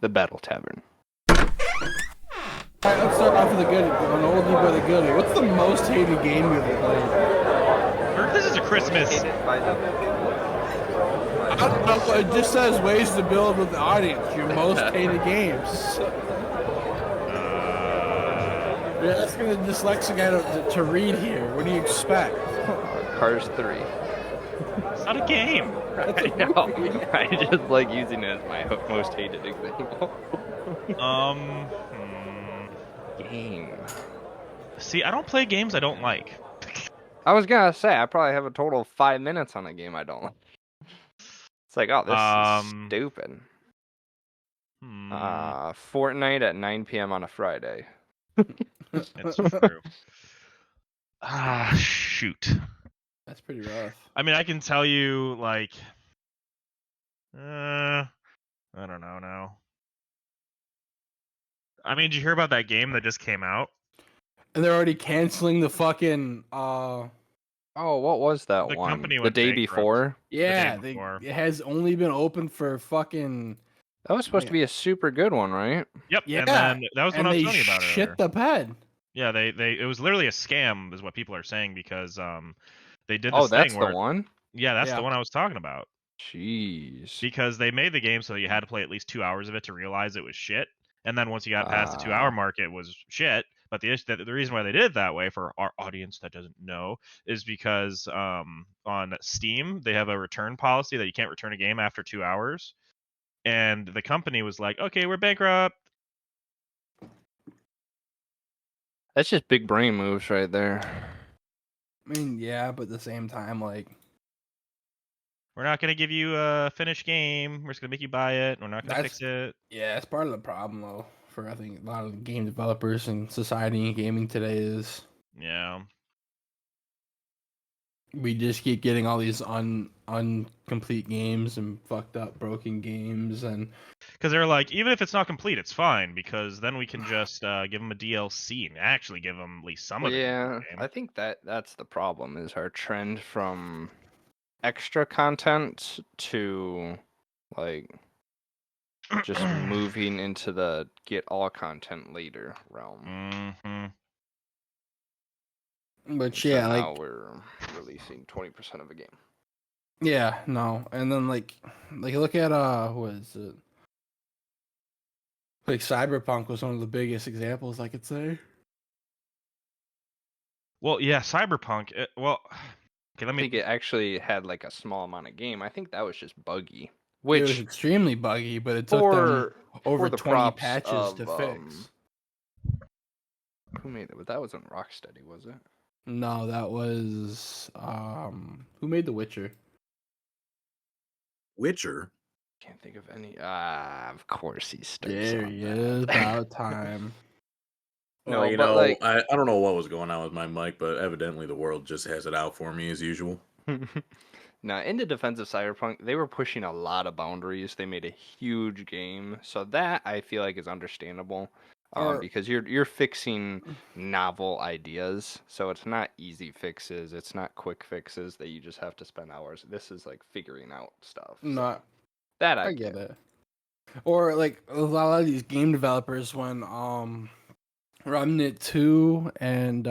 The Battle Tavern. Alright, let's start off with a good, an oldie but a goodie. What's the most hated game you've ever played? This is a Christmas. I don't know, it just says ways to build with the audience. Your most hated games. You're asking a dyslexic guy to read here. What do you expect? Cars 3. It's not a game. I know. I just like using it as my most hated example. Game. See, I don't play games I don't like. I was gonna say, I probably have a total of 5 minutes on a game I don't like. It's like, oh, this is stupid. Fortnite at 9 p.m. on a Friday. It's true. Shoot. That's pretty rough. I mean, I can tell you, like, I don't know now. I mean, did you hear about that game that just came out? And they're already canceling the fucking, Oh, what was that The one? company The went day bankrupt. before? yeah, day before. it has only been open for fucking... That was supposed to be a super good one, right? Yep. Yeah, And then that was what I was telling you about shit earlier. the bed. Yeah, it was literally a scam, is what people are saying, because they did this Oh, that's thing where, the one? yeah, that's Yeah. the one I was talking about. Jeez. Because they made the game so you had to play at least 2 hours of it to realize it was shit. And then once you got past the 2 hour mark, it was shit. But the reason why they did it that way, for our audience that doesn't know, is because on Steam they have a return policy that you can't return a game after 2 hours. And the company was like, "Okay, we're bankrupt." That's just big brain moves right there. I mean, yeah, but at the same time, like... We're not going to give you a finished game. We're just going to make you buy it. We're not going to fix it. Yeah, it's part of the problem, though, for, I think, a lot of game developers and society and gaming today is... Yeah. We just keep getting all these incomplete games and fucked up broken games, and because they're like, even if it's not complete, it's fine, because then we can just give them a DLC and actually give them at least some of it. Yeah, I think that's the problem, is our trend from extra content to like just moving into the get all content later realm. Mm-hmm. but So yeah, now like we're releasing 20% of a game. yeah, no, and then like look at what is it? Like Cyberpunk was one of the biggest examples I could say. Well, yeah, Cyberpunk. Okay, let I me. think it actually had like a small amount of game. I think that was just buggy. It was Which extremely buggy, but it took them over the 20 props patches to of, fix. Who made it? But that wasn't Rocksteady, was it? No, that was who made The Witcher? Witcher? Can't think of any. Of course he starts. There he is. About time. No, Well, you but know, like, I don't know what was going on with my mic, but evidently the world just has it out for me as usual. now in the defense of Cyberpunk, they were pushing a lot of boundaries. They made a huge game, so that I feel like is understandable. Because you're fixing novel ideas, so it's not easy fixes, it's not quick fixes that you just have to spend hours. This is like figuring out stuff. Not That I get it. Or like a lot of these game developers when Remnant 2 and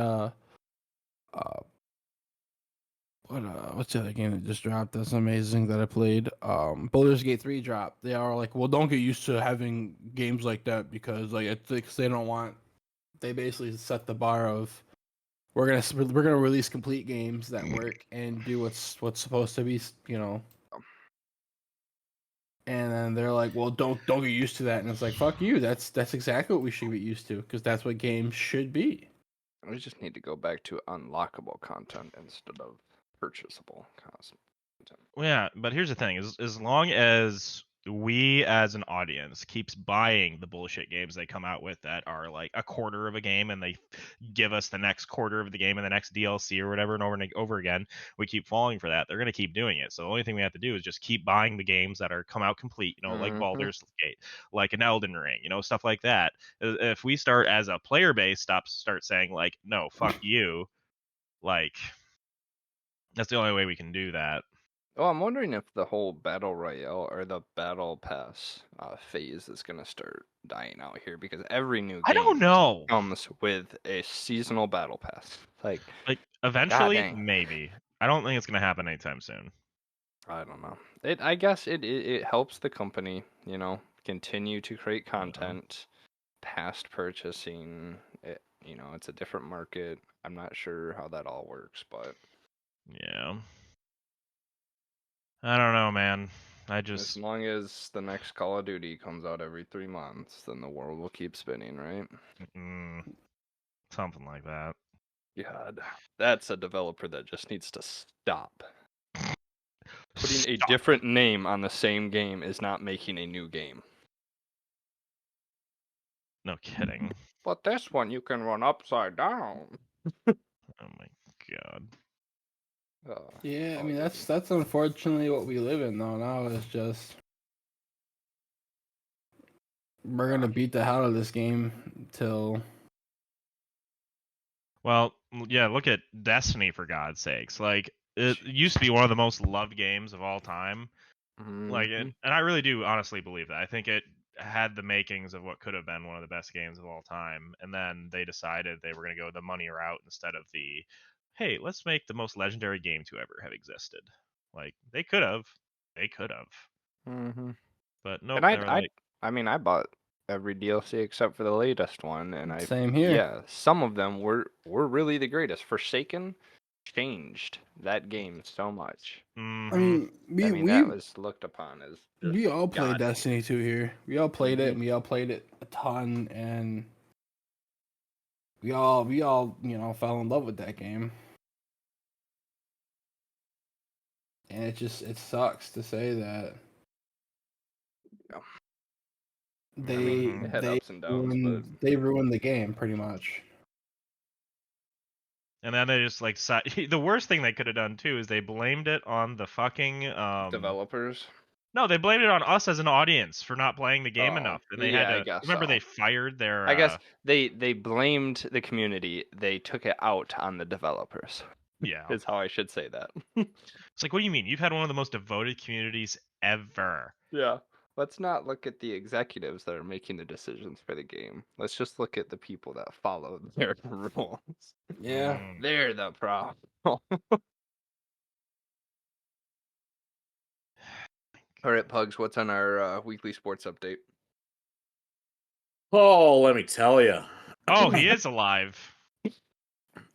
what's the other game that just dropped that's amazing that I played? Baldur's Gate 3 dropped. They are like, well, don't get used to having games like that because like it's like they don't want, they basically set the bar of we're gonna release complete games that work and do what's supposed to be, you know. And then they're like, well, don't get used to that. And it's like, fuck you. That's exactly what we should get used to because that's what games should be. We just need to go back to unlockable content instead of purchasable content. Well, yeah, but here's the thing: as long as we as an audience keeps buying the bullshit games they come out with that are like a quarter of a game, and they give us the next quarter of the game and the next DLC or whatever, and over again, we keep falling for that. They're going to keep doing it. So the only thing we have to do is just keep buying the games that are come out complete, you know, like Baldur's Gate, like an Elden Ring, you know, stuff like that. If we start as a player base start saying like, no, fuck you, like that's the only way we can do that. Oh, I'm wondering if the whole battle royale or the battle pass phase is gonna start dying out here because every new I don't game know. comes with a seasonal battle pass. Like, Like god eventually, dang, maybe. I don't think it's gonna happen anytime soon. I don't know. I guess it helps the company, continue to create Yeah. content, past purchasing. It's a different market. I'm not sure how that all works, but Yeah. I don't know, man. I as just long as the next Call of Duty comes out every 3 months, then the world will keep spinning, right? something like that. God, that's a developer that just needs to stop. Putting a Stop. different name on the same game is not making a new game. No kidding. But this one you can run upside down. Oh my god. Yeah, I Call mean of Duty. that's unfortunately what we live in though. Now it's just we're gonna beat the hell out of this game till Well, yeah, look at Destiny for God's sakes. Like it used to be one of the most loved games of all time. Like Mhm. and I really do honestly believe that. I think it had the makings of what could have been one of the best games of all time, and then they decided they were going to go the money route instead of the hey, let's make the most legendary game to ever have existed. Like they could have. Mhm. But nope, And they were like I mean, I bought every DLC except for the latest one, and same here. yeah, some of them were really the greatest. Forsaken changed that game so much. I mm-hmm. mean, I mean, that was looked upon as just we all played God. Destiny 2 here. We all played it, Mhm. and we all played it a ton, and we all fell in love with that game. And it sucks to say that Yeah. I they mean, it had they ups and downs, but they ruined the game pretty much. And then they just like the worst thing they could have done too is they blamed it on the fucking developers. no, they blamed it on us as an audience for not playing the game Oh, enough. And they had yeah, I to guess remember so. they fired their I guess they blamed the community. They took it out on the developers. yeah. Is how I should say that. It's like what do you mean? You've had one of the most devoted communities ever. Yeah. Let's not look at the executives that are making the decisions for the game. Let's just look at the people that follow their rules. Yeah. They're the problem. All right, Pugs, what's on our weekly sports update? Oh, let me tell you. Oh, he is alive.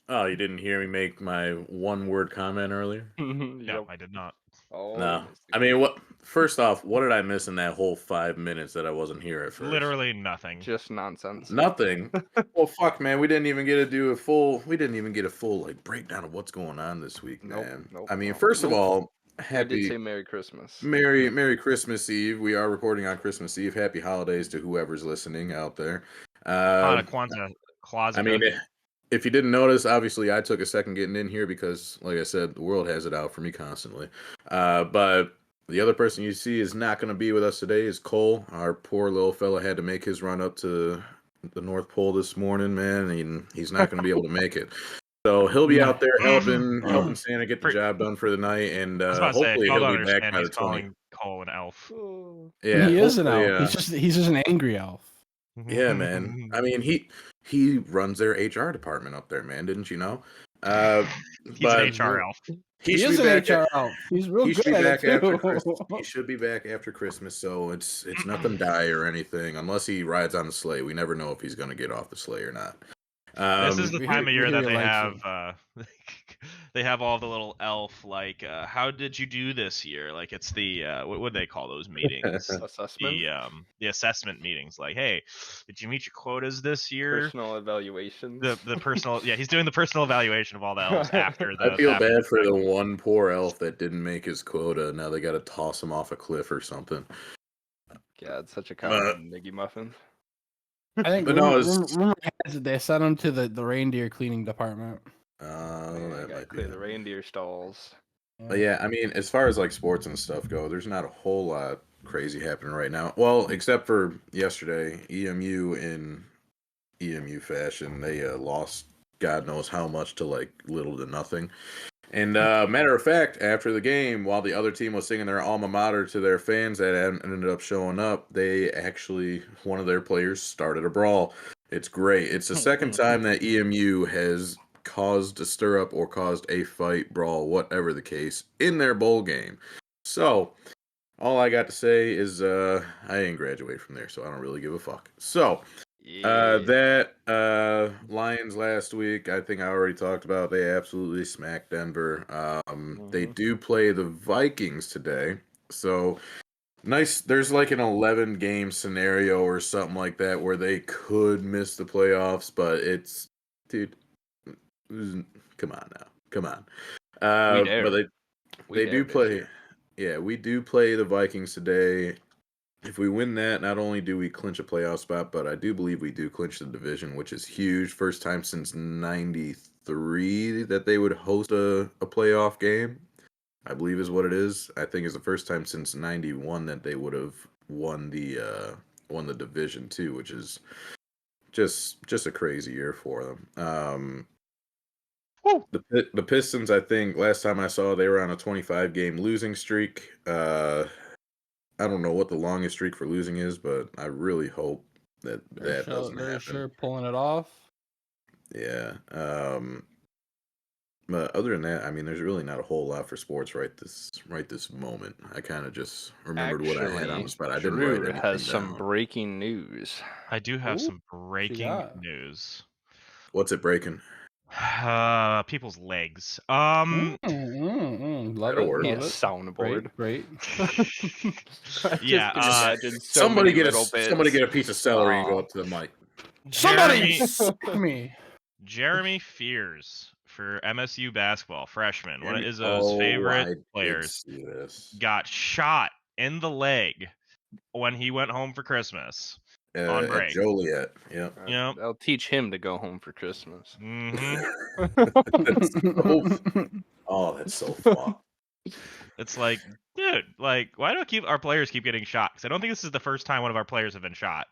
Oh, you didn't hear me make my one-word comment earlier? No, Yep. I did not. Oh, No. missed I again. mean, what? First off, what did I miss in that whole 5 minutes that I wasn't here at first? Literally nothing. Just nonsense. Nothing. Well, fuck, man. We didn't even get to do a full. We didn't even get a full like breakdown of what's going on this week, Nope. man. Nope. I mean, Nope. first of Nope. all, I did say happy Merry Christmas. Merry Christmas Eve. We are recording on Christmas Eve. Happy holidays to whoever's listening out there. Hana Kwanzaa I Closet. mean, if you didn't notice, obviously I took a second getting in here because, like I said, the world has it out for me constantly. But the other person you see is not going to be with us today is Cole. Our poor little fella had to make his run up to the North Pole this morning, man, and he's not going to be able to make it. So he'll be out there helping Santa get the job done for the night, and I was about to say, if hopefully y'all he'll don't be back understand, by he's the 20. calling Cole an elf. Yeah, He is an hopefully, elf. He's just an angry elf. yeah, man. I mean, he runs their HR department up there, man. Didn't you know? He's But an HR elf. he He should is be an back. HR elf. He's real He should good be at back it after too. Christmas. He should be back after Christmas, so it's nothing dire or anything. Unless he rides on the sleigh, we never know if he's going to get off the sleigh or not. This is the We time hear- of we year hear that he they likes have they have all the little elf like how did you do this year? Like it's the what would they call those meetings? Assessment. The assessment meetings. Like, hey, did you meet your quotas this year? Personal evaluations. The personal he's doing the personal evaluation of all the elves after the I feel after bad for the fact. one poor elf that didn't make his quota. Now they got to toss him off a cliff or something. Yeah, it's such a But, common Miggy Muffin. I think but no, rumor has it they sent him to the reindeer cleaning department. Man, I that gotta might be clear it. the reindeer stalls. But yeah, I mean, as far as like sports and stuff go, there's not a whole lot crazy happening right now. Well, except for yesterday, EMU in EMU fashion, they lost God knows how much to like little to nothing. And matter of fact, after the game, while the other team was singing their alma mater to their fans that ended up showing up, they actually, one of their players started a brawl. It's great. It's the second time that EMU has caused a stir up or caused a fight, brawl, whatever the case, in their bowl game. So, all I got to say is I didn't graduate from there, so I don't really give a fuck. So, Lions last week, I think I already talked about. They absolutely smacked Denver. They do play the Vikings today, so nice. There's like an 11 game scenario or something like that where they could miss the playoffs, but it's, dude, come on now, come on. We dare. But We they do dare, play. Yeah, we do play the Vikings today. If we win that, not only do we clinch a playoff spot, but I do believe we do clinch the division, which is huge. First time since '93 that they would host a playoff game, I believe is what it is. I think it's the first time since '91 that they would have won the division too, which is just a crazy year for them. The Pistons, I think last time I saw they were on a 25 game losing streak. I don't know what the longest streak for losing is, but I really hope that doesn't They're happen. sure pulling it off. Yeah. But other than that, I mean, there's really not a whole lot for sports right this moment. I kind of just remembered what I had on the spot. I didn't write Drew anything has some down. breaking news. I do have Ooh, some breaking got? news. What's it breaking? People's legs. Love That'll it. work. He Love has it. soundboard. Great. I just Yeah, can imagine so Somebody many get little bits. somebody get a piece of celery and go Aw. up to the mic. Somebody Jeremy, suck me. Jeremy Fears for MSU basketball, freshman, one of Izzo's Oh, I favorite did players, see this. got shot in the leg when he went home for Christmas on At break. Joliet. Yep. Yep. I'll teach him to go home for Christmas. Oh, that's so fun. It's like, dude, like, why do our players keep getting shot? Because I don't think this is the first time one of our players have been shot.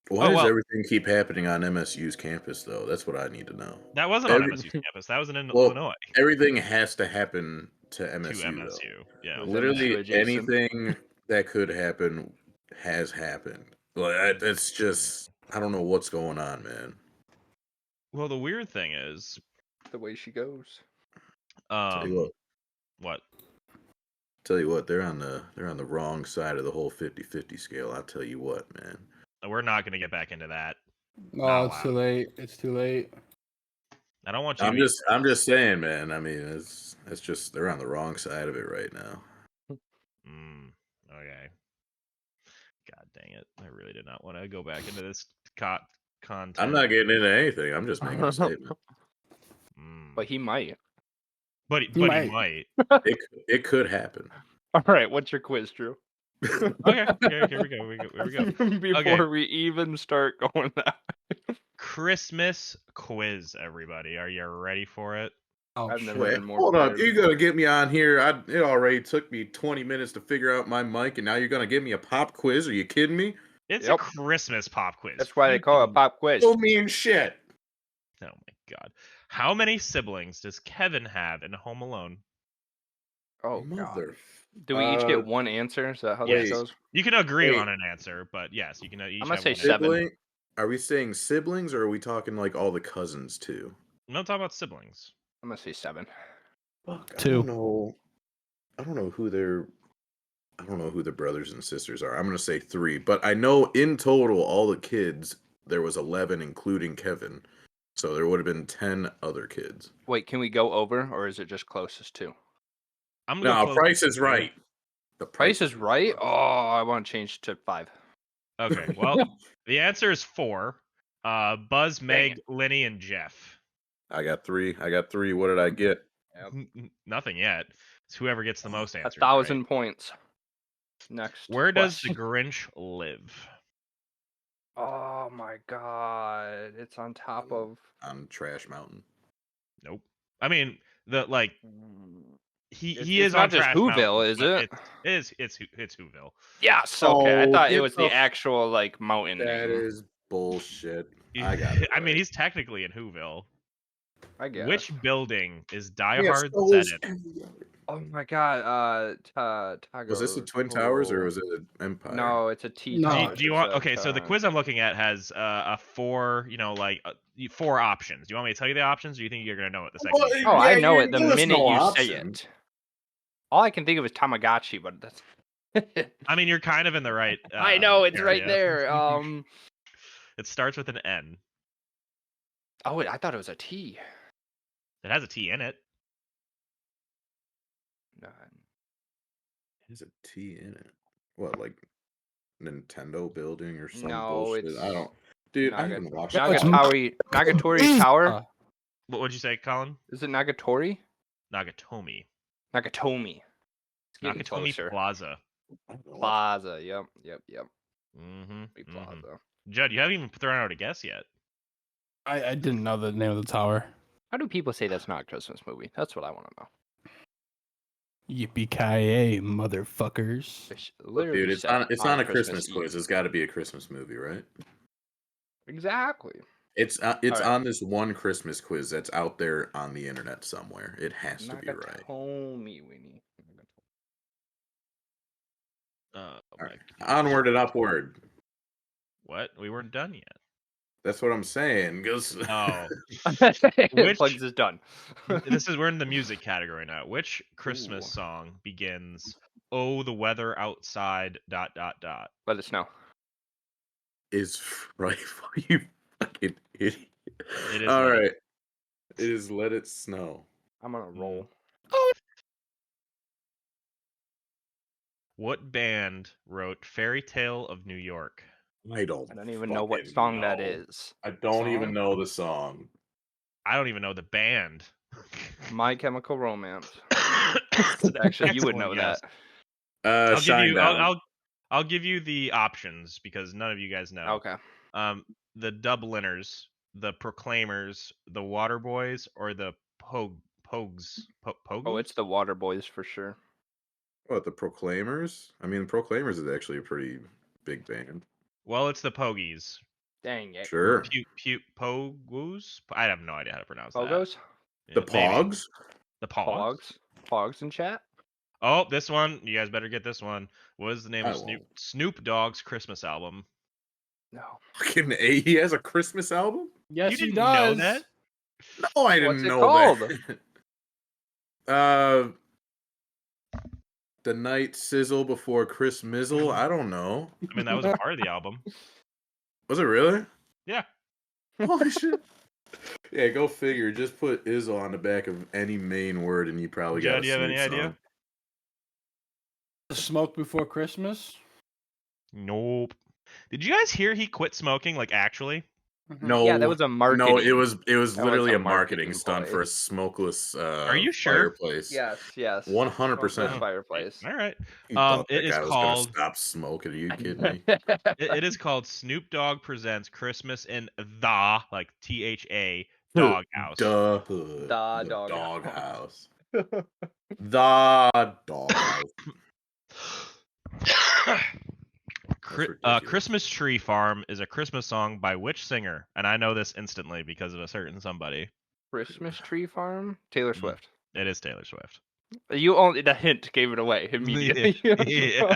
Why does everything keep happening on MSU's campus, though? That's what I need to know. That wasn't on MSU's campus. That was in Illinois. Everything has to happen to MSU, To MSU, though. yeah. Literally MSU adjacent. anything that could happen has happened. Like it's just, I don't know what's going on, man. Well, the weird thing is, The way she goes. Tell you what? They're on the wrong side of the whole 50-50 scale. I'll tell you what, man. We're not going to get back into that. Oh, it's too late. It's too late. I don't want you. I'm just saying, man. I mean, it's just they're on the wrong side of it right now. Okay. God dang it! I really did not want to go back into this content. I'm not getting into anything. I'm just making a statement. But he might. But he might. It could happen. All right, what's your quiz, Drew? Okay, here we go. Before we even start going that way. Christmas quiz, everybody. Are you ready for it? Oh, I've never Wait, been more hold up. prepared You're before. gonna get me on here. It already took me 20 minutes to figure out my mic, and now you're gonna give me a pop quiz? Are you kidding me? It's a Christmas pop quiz. That's why they call it a pop quiz. Don't mean shit. Oh my god. How many siblings does Kevin have in Home Alone? Oh god. Mother. Do we each get one answer? Is that how Yes. that goes? You can agree on an answer, but yes, you can each I'm gonna have say one seven. answer. Are we saying siblings, or are we talking like all the cousins too? No, talk about siblings. I'm gonna say 7. Fuck, Two. I don't know who their brothers and sisters are. I'm gonna say 3, but I know in total all the kids there was 11, including Kevin. So there would have been 10 other kids. Wait, can we go over, or is it just closest to? I'm gonna No, Price is right. The Price is right? Oh, I want to change to 5. Okay, well, the answer is 4. Buzz, Meg, Lenny, and Jeff. I got 3. What did I get? Nothing yet. It's whoever gets the most answers. 1,000 right? points. Next. Where does the question. Grinch live? Oh my god! It's on top of. On Trash Mountain. Nope. I mean, he It's is not on just Trash Whoville, Mountain, is but it? It's Whoville. Yes. Okay. I thought it get was the the actual like mountain That name. is bullshit. I got it. I mean, right. he's technically in Whoville. I guess. Which building is Die We got Hard skulls set in? everywhere. Oh my god. Was this the Twin Towers or was it Empire? No, it's a T No. Towers. Do you It's want? a Okay, so the quiz I'm looking at has a 4, four options. Do you want me to tell you the options, or do you think you're gonna know it the second? Well, you Oh, hear I yeah, know you it the give us minute no you option. say it. All I can think of is Tamagotchi, but that's. I mean, you're kind of in the right. I know it's right area. there. It starts with an N. Oh wait, I thought it was a T. It has a T in it. No, There's a T in it. What, like Nintendo building or some No, bullshit? it's I don't. Dude, I Naga- haven't watched No, it's Nagatori Tower. What would you say, Colin? Is it Nagatori? Nagatomi. Nakatomi. It's getting Nakatomi closer. Plaza. Plaza. Yep. Mm-hmm. Big Plaza. Judd, you haven't even thrown out a guess yet. I didn't know the name of the tower. How do people say that's not a Christmas movie? That's what I want to know. Yippee-ki-yay, motherfuckers. It's Look, literally dude, it's set not on a Christmas Eve. quiz. It's got to be a Christmas movie, right? Exactly. It's Alright. on this one Christmas quiz that's out there on the internet somewhere. It has to be right. Nakatomi, Winnie. Oh, Alright. Onward and upward. What? We weren't done yet. That's what I'm saying. Oh. Which plugs is done. We're in the music category now. Which Christmas Ooh. song begins "Oh, the weather outside ... Let it snow. is right. You fucking idiot. It is All not. right. It is Let It Snow. I'm on a roll. What band wrote "Fairy Tale of New York"? I don't even know what fucking song that know. is. I don't Song? even know the song. I don't even know the band. My Chemical Romance. Actually, you would know Excellent that. guess. Shinedown. I'll give you the options because none of you guys know. Okay. The Dubliners, the Proclaimers, the Waterboys, or the Pogues? Oh, it's the Water Boys for sure. What, the Proclaimers? I mean, the Proclaimers is actually a pretty big band. Well, it's the Pogies. Dang it. Sure. Pogus? I have no idea how to pronounce Pogos? that. The Maybe. Pogs? The Pogs? Pogs in chat? Oh, this one. You guys better get this one. What is the name I of won't. Snoop Dogg's Christmas album? No. Fucking A, he has a Christmas album? Yes, You he didn't does. know that? No, I What's didn't it know called? that. The Night Sizzle Before Chris Mizzle? I don't know. I mean, that was a part of the album. Was it really? Yeah. Oh, shit. Yeah, go figure. Just put Izzle on the back of any main word and you probably got Judd, a do you have any Snoop idea? song. Smoke Before Christmas? Nope. Did you guys hear he quit smoking? Like, actually? No, Yeah, that was a marketing. No, it was was literally a a marketing marketing stunt ploy. for a smokeless Are you sure? fireplace. Yes. 100%. Smokeless fireplace. All right. You thought It that is guy was called. gonna stop smoking? Are you kidding me? It is called Snoop Dogg Presents Christmas in the, like THA, Doghouse. Duh. The Doghouse. The Doghouse. Christmas Tree Farm is a Christmas song by which singer? And I know this instantly because of a certain somebody. Christmas Tree Farm? Taylor Swift. It is Taylor Swift. You only the hint gave it away immediately. Yeah.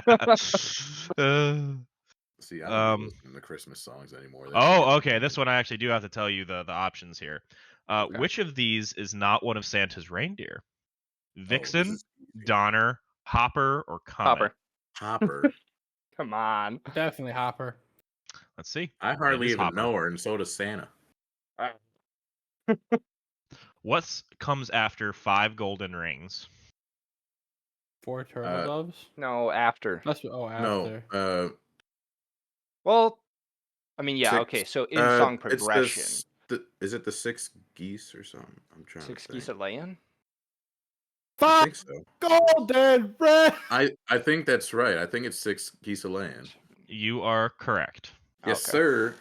See, I don't even listen to Christmas songs anymore. That shit Oh, gets okay. me. This one I actually do have to tell you the options here. Okay. Which of these is not one of Santa's reindeer? Vixen, this is easy. Donner, Hopper, or Comet? Hopper. Come on. Definitely Hopper. Let's see. I hardly It is even Hopper. know her, and so does Santa. What comes after 5 golden rings? 4 turtle doves? No, after. That's after. No, Well, I mean, yeah, six- okay. So in song progression, is it the 6 geese or something? I'm trying Six to Geese think. a Laying? I 5 think so. golden red. I think that's right. I think it's 6 geese a laying. You are correct. Yes, Okay. sir.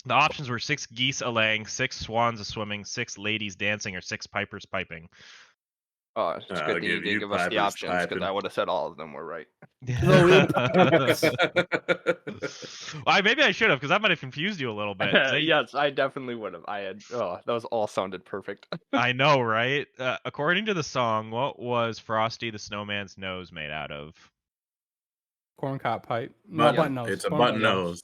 The options were 6 geese a laying, 6 swans a swimming, 6 ladies dancing, or 6 pipers piping. Oh, it's good I'll that you give didn't you give us the pipers options because piping. I would have said all of them were right. No, Maybe I should have, because that might have confused you a little bit. 'cause Yes, I definitely would have. I had. Oh, those all sounded perfect. I know, right? According to the song, what was Frosty the Snowman's nose made out of? Corncob pipe. No, Button. button nose. It's a Corn button nose. nose.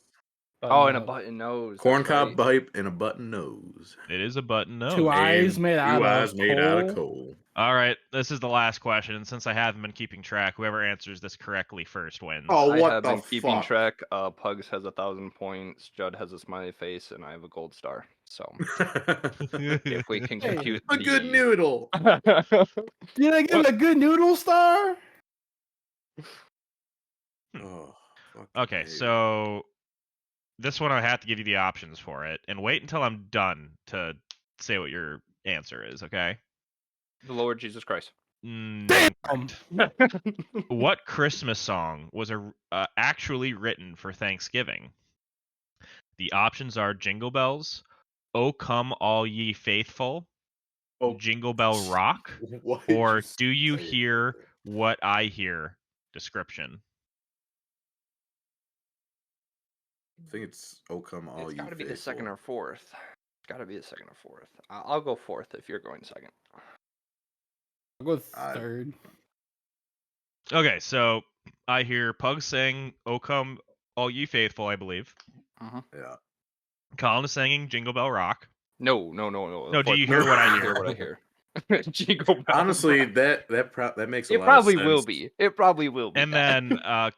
Button Oh, and a nose. button nose. Corn That's cob right. pipe and a button nose. It is a button nose. Two eyes made out Two of eyes made out of coal. coal. All right, this is the last question, and since I haven't been keeping track, whoever answers this correctly first wins. Oh, I what have the been keeping fuck? track. Pugs has 1,000 points. Judd has a smiley face, and I have a gold star. So if we can Hey, compute a good noodle. Did I get a good noodle star? Oh, fucking Okay, hate it. so this one I have to give you the options for it, and wait until I'm done to say what your answer is, okay? The Lord Jesus Christ. Damn. Incorrect. What Christmas song was actually written for Thanksgiving? The options are Jingle Bells, O Come All Ye Faithful, Oh, Jingle Bell Rock, why did or you Do You say it Hear like that? What I Hear? Description. I think it's "Oh Come All It's Ye got to be the second Faithful." or fourth. It's got to be the second or fourth. I'll go fourth if you're going second. I'll go I- third. Okay, so I hear Pug saying O Come All Ye Faithful, I believe. Yeah. Colin is singing Jingle Bell Rock. No. No, do you hear what I hear? What I hear? Jingle Bell Honestly, Rock. that makes a It lot probably of sense. will be. It probably will be. And that. then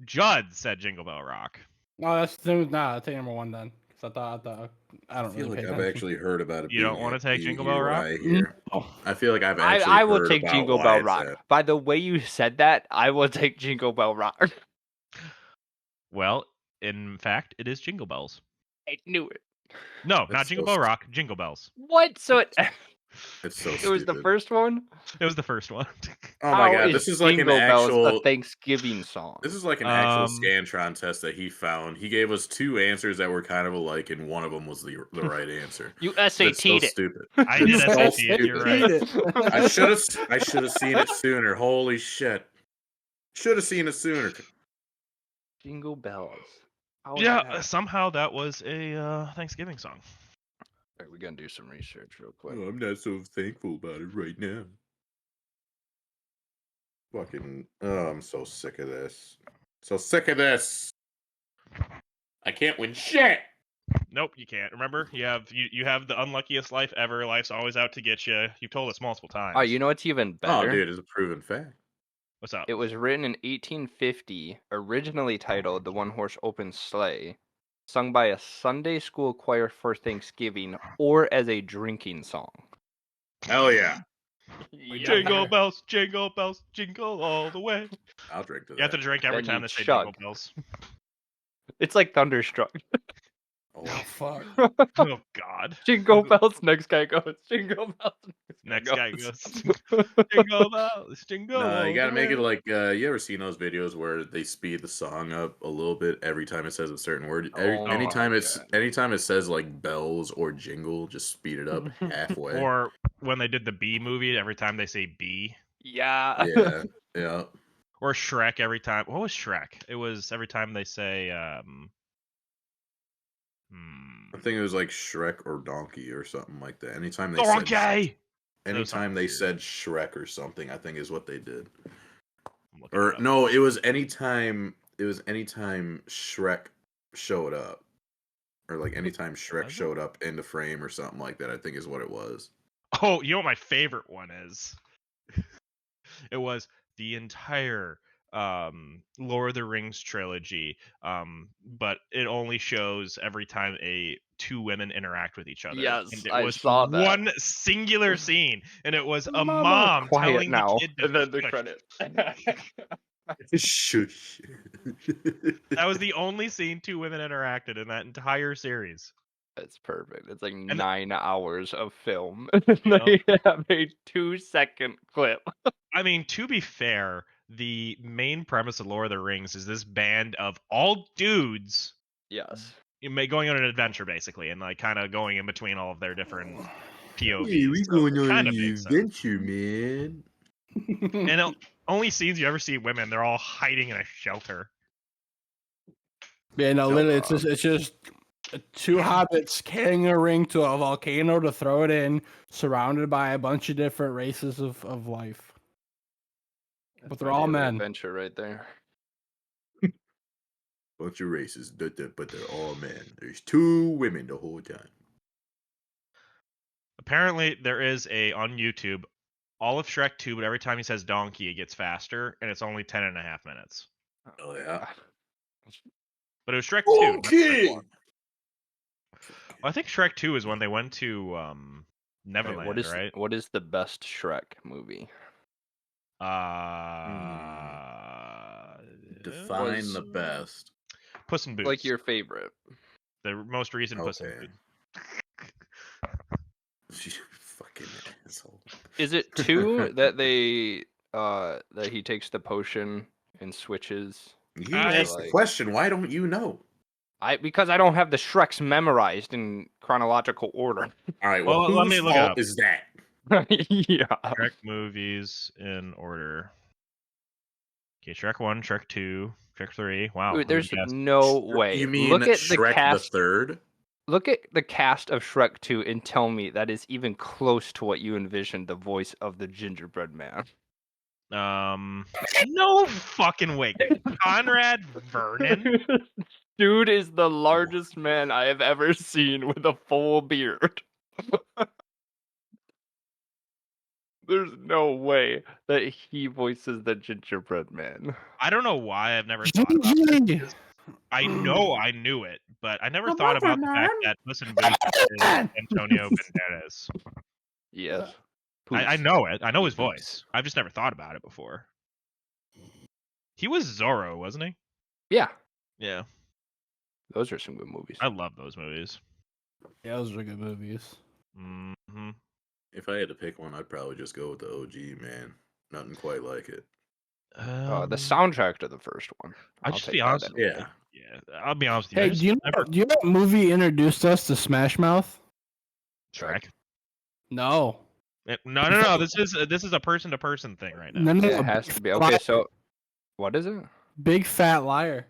Judd said Jingle Bell Rock. No, that's take number one then. Because I don't I feel really like pay I've attention. actually heard about it. You don't wanna take Do you Jingle hear Bell what Rock? I hear? No. I feel like I've actually I will heard take about Jingle why Bell it's Rock. that. By the way you said that, I will take Jingle Bell Rock. Well, in fact, it is Jingle Bells. I knew it. No, not That's Jingle so Bell Rock, Jingle Bells. What? So It's so it was the stupid. first one? It was the first one. Oh my How god, is this is like an Jingle Bells a actual. Thanksgiving song? This is like an actual Um, Scantron test that he found. He gave us two answers that were kind of alike, and one of them was the right answer. You That's so SAT'd it. stupid. I did It's so SAT it, you're stupid. right. I should have seen it sooner. Holy shit! Should have seen it sooner. Jingle Bells. How is Yeah, that? somehow that was a Thanksgiving song. Alright, we're gonna do some research real quick. Oh, I'm not so thankful about it right now. Fucking. Oh, I'm so sick of this. So sick of this. I can't win shit. Nope, you can't. Remember, you have the unluckiest life ever. Life's always out to get you. You've told us multiple times. Oh, you know what's even better? Oh, dude, it's a proven fact. What's up? It was written in 1850, originally titled "The One Horse Open Sleigh," sung by a Sunday school choir for Thanksgiving, or as a drinking song. Hell yeah. Jingle bells, jingle all the way. I'll drink to that. You have to drink every Then time you they say chug. jingle bells. It's like Thunderstruck. Oh, Oh fuck. Oh God. Jingle bells. Next guy goes. Jingle bells. Next guy goes. Jingle bells, jingle. no, you all gotta the make it way. like you ever seen those videos where they speed the song up a little bit every time it says a certain word? Oh Anytime my it's God. anytime it says like bells or jingle, just speed it up halfway. Or when they did the Bee movie, every time they say bee. Yeah. Yeah. Or Shrek every time. What was Shrek? It was every time they say I think it was like Shrek or Donkey or something like that. Anytime they Donkey. said That was anytime something they weird. said Shrek or something, I think is what they did. I'm looking Or it up. no, it was anytime Shrek showed up. Or like anytime Shrek Was it? showed up in the frame or something like that, I think is what it was. Oh, you know what my favorite one is? It was the entire Lord of the Rings trilogy, but it only shows every time two women interact with each other. Yes, and it I was saw that. one singular scene, and it was a Mama, mom Quiet telling now. the kid to And then the shush. credit. Shush. That was the only scene two women interacted in that entire series. It's perfect. It's like And- 9 hours of film. They have a 2-second clip. I mean, to be fair, the main premise of Lord of the Rings is this band of all dudes Yes. going on an adventure, basically, and like kind of going in between all of their different POVs. So it kind of makes sense. adventure, man. And only scenes you ever see women, they're all hiding in a shelter. Yeah, no, literally, it's just two hobbits carrying a ring to a volcano to throw it in, surrounded by a bunch of different races of life. But they're all men. Adventure right there. Bunch of races, but they're all men. There's 2 women the whole time. Apparently, there is on YouTube, all of Shrek 2, but every time he says donkey, it gets faster, and it's only 10.5 minutes. Oh yeah. But it was Shrek 2. not Shrek Donkey! 1. Well, I think Shrek 2 is when they went to Neverland, right? What is the best Shrek movie? Define the best. Puss in Boots. Like your favorite. The most recent Puss in Okay. Boots. Fucking asshole. Is it 2 that that he takes the potion and switches? You asked the question. Why don't you know? Because I don't have the Shreks memorized in chronological order. All right. Well, let me whose look it fault up. is that? Yeah. Shrek movies in order. Okay, Shrek 1, Shrek 2, Shrek 3. Wow. Dude, there's no way. You mean look at Shrek the cast. the Third? Look at the cast of Shrek 2 and tell me that is even close to what you envisioned the voice of the gingerbread man. No fucking way. Conrad Vernon? Dude is the largest man I have ever seen with a full beard. There's no way that he voices the gingerbread man. I don't know why I've never thought about it. I know I knew it, but I never thought about the fact that Puss in Boots is Antonio Banderas. Yes. I know it. I know his voice. I've just never thought about it before. He was Zorro, wasn't he? Yeah. Yeah. Those are some good movies. I love those movies. Yeah, those are good movies. Mm-hmm. If I had to pick one, I'd probably just go with the OG, man. Nothing quite like it. The soundtrack to the first one. I'll just be honest. Yeah. I'll be honest with you. Hey, do you know what movie introduced us to Smash Mouth? Shrek? No. No. This is a person-to-person thing right now. No, it has to be. Okay, so what is it? Big Fat Liar.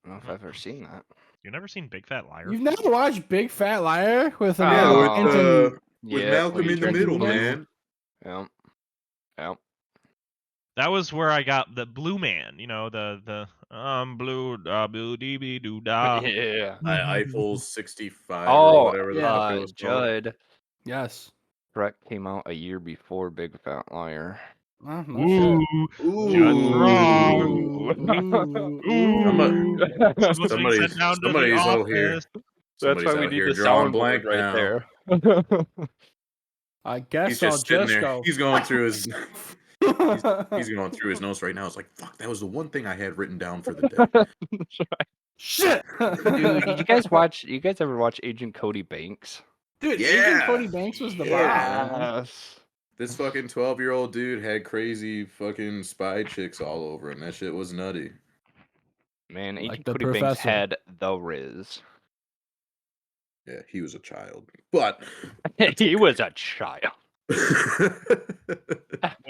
I don't know if I've ever seen that. You've never seen Big Fat Liar? You've never watched Big Fat Liar with with Malcolm in the Middle, man. Yeah. That was where I got the Blue Man. You know, the blue da boo dee bee doo da. Yeah. Eiffel 65 or whatever the fuck it was Judd. called. Yes. Shrek came out a year before Big Fat Liar. Oh, no Ooh, Judd's wrong. Somebody's out here. That's why we need the drawing soundboard blank right now. there. I guess He's just sitting there. go. He's going through his. He's going through his notes right now. It's like, fuck, that was the one thing I had written down for the day. Shit. Dude, did you guys ever watch Agent Cody Banks? Dude, Yeah. Agent Cody Banks was the bomb. This fucking 12-year-old dude had crazy fucking spy chicks all over him. That shit was nutty. Man, Like Agent the Cody Banks professor. had the Riz. Yeah, he was a child. But He was a child.